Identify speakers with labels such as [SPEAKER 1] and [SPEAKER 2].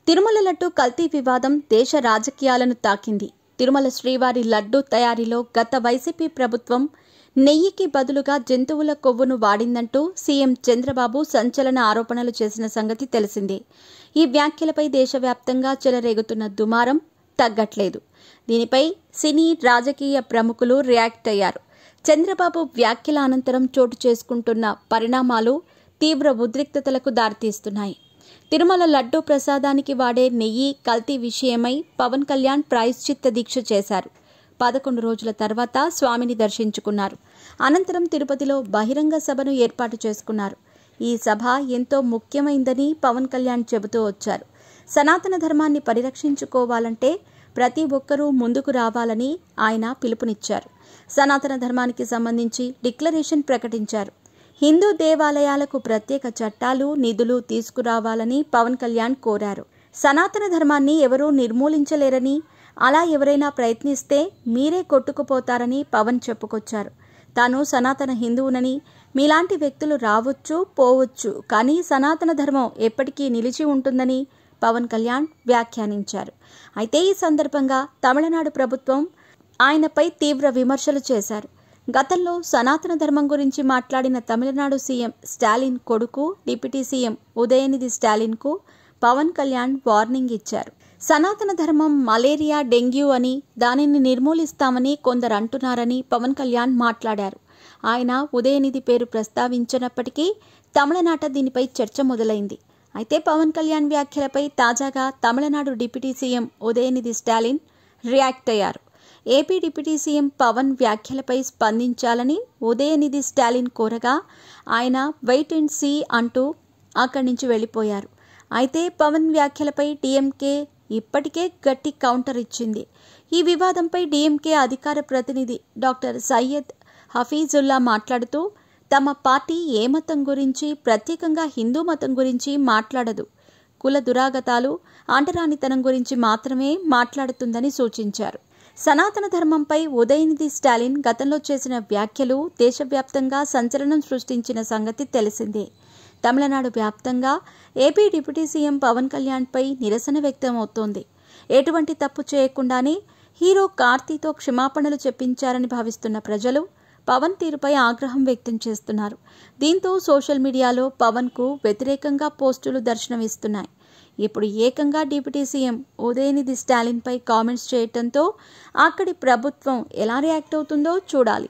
[SPEAKER 1] తిరుమల లడ్డు కల్తీ వివాదం దేశ రాజకీయాలను తాకింది. తిరుమల శ్రీవారి లడ్డు తయారీలో గత వైసీపీ ప్రభుత్వం నెయ్యికి బదులుగా జంతువుల కొవ్వును వాడిందంటూ సీఎం చంద్రబాబు సంచలన ఆరోపణలు చేసిన సంగతి తెలిసిందే. ఈ వ్యాఖ్యలపై దేశవ్యాప్తంగా చెలరేగుతున్న దుమారం తగ్గట్లేదు. దీనిపై సినీ రాజకీయ ప్రముఖులు రియాక్ట్ అయ్యారు. చంద్రబాబు వ్యాఖ్యల అనంతరం చోటు చేసుకుంటున్న పరిణామాలు తీవ్ర ఉద్రిక్తతలకు దారితీస్తున్నాయి. తిరుమల లడ్డు ప్రసాదానికి వాడే నెయ్యి కల్తీ విషయమై పవన్ కళ్యాణ్ ప్రాయశ్చిత్త దీక్ష చేశారు. 11 రోజుల తర్వాత స్వామిని దర్శించుకున్నారు. అనంతరం తిరుపతిలో బహిరంగ సభను ఏర్పాటు చేసుకున్నారు. ఈ సభ ఎంతో ముఖ్యమైందని పవన్ కళ్యాణ్ చెబుతూ వచ్చారు. సనాతన ధర్మాన్ని పరిరక్షించుకోవాలంటే ప్రతి ఒక్కరూ ముందుకు రావాలని ఆయన పిలుపునిచ్చారు. సనాతన ధర్మానికి సంబంధించి డిక్లరేషన్ ప్రకటించారు. హిందూ దేవాలయాలకు ప్రత్యేక చట్టాలు, నిధులు తీసుకురావాలని పవన్ కళ్యాణ్ కోరారు. సనాతన ధర్మాన్ని ఎవరూ నిర్మూలించలేరని, అలా ఎవరైనా ప్రయత్నిస్తే మీరే కొట్టుకుపోతారని పవన్ చెప్పుకొచ్చారు. తాను సనాతన హిందువునని, మీలాంటి వ్యక్తులు రావచ్చు పోవచ్చు, కానీ సనాతన ధర్మం ఎప్పటికీ నిలిచి ఉంటుందని పవన్ కళ్యాణ్ వ్యాఖ్యానించారు. అయితే ఈ సందర్భంగా తమిళనాడు ప్రభుత్వం ఆయనపై తీవ్ర విమర్శలు చేశారు. గతంలో సనాతన ధర్మం గురించి మాట్లాడిన తమిళనాడు సీఎం స్టాలిన్ కొడుకు డిప్యూటీ సీఎం ఉదయనిధి స్టాలిన్కు పవన్ కళ్యాణ్ వార్నింగ్ ఇచ్చారు. సనాతన ధర్మం మలేరియా, డెంగ్యూ అని, దానిని నిర్మూలిస్తామని కొందరు అంటున్నారని పవన్ కళ్యాణ్ మాట్లాడారు. ఆయన ఉదయనిధి పేరు ప్రస్తావించినప్పటికీ తమిళనాట దీనిపై చర్చ మొదలైంది. అయితే పవన్ కళ్యాణ్ వ్యాఖ్యలపై తాజాగా Tamil Nadu deputy CM Udhayanidhi Stalin react అయ్యారు. ఏపీ డిప్యూటీ సీఎం పవన్ వ్యాఖ్యలపై స్పందించాలని ఉదయనిధి స్టాలిన్ కోరగా ఆయన వెయిట్ అండ్ సీ అంటూ అక్కడి నుంచి వెళ్లిపోయారు. అయితే పవన్ వ్యాఖ్యలపై డీఎంకే ఇప్పటికే గట్టి కౌంటర్ ఇచ్చింది. ఈ వివాదంపై డీఎంకే అధికార ప్రతినిధి డాక్టర్ సయ్యద్ హఫీజుల్లా మాట్లాడుతూ, తమ పార్టీ ఏ మతం గురించి, ప్రత్యేకంగా హిందూ మతం గురించి మాట్లాడదు, కుల దురాగతాలు, అంటరానితనం గురించి మాత్రమే మాట్లాడుతుందని సూచించారు. సనాతన ధర్మంపై ఉదయనిధి స్టాలిన్ గతంలో చేసిన వ్యాఖ్యలు దేశవ్యాప్తంగా సంచలనం సృష్టించిన సంగతి తెలిసిందే. తమిళనాడు వ్యాప్తంగా ఏపీ డిప్యూటీ సీఎం పవన్ కళ్యాణ్పై నిరసన వ్యక్తమవుతోంది. ఎటువంటి తప్పు చేయకుండానే హీరో కార్తీతో క్షమాపణలు చెప్పించారని భావిస్తున్న ప్రజలు పవన్ తీరుపై ఆగ్రహం వ్యక్తం చేస్తున్నారు. దీంతో సోషల్ మీడియాలో పవన్కు వ్యతిరేకంగా పోస్టులు దర్శనమిస్తున్నాయి. ఇప్పుడు ఏకంగా డిప్యూటీ సీఎం ఉదయనిధి స్టాలిన్పై కామెంట్స్ చేయడంతో అక్కడి ప్రభుత్వం ఎలా రియాక్ట్ అవుతుందో చూడాలి.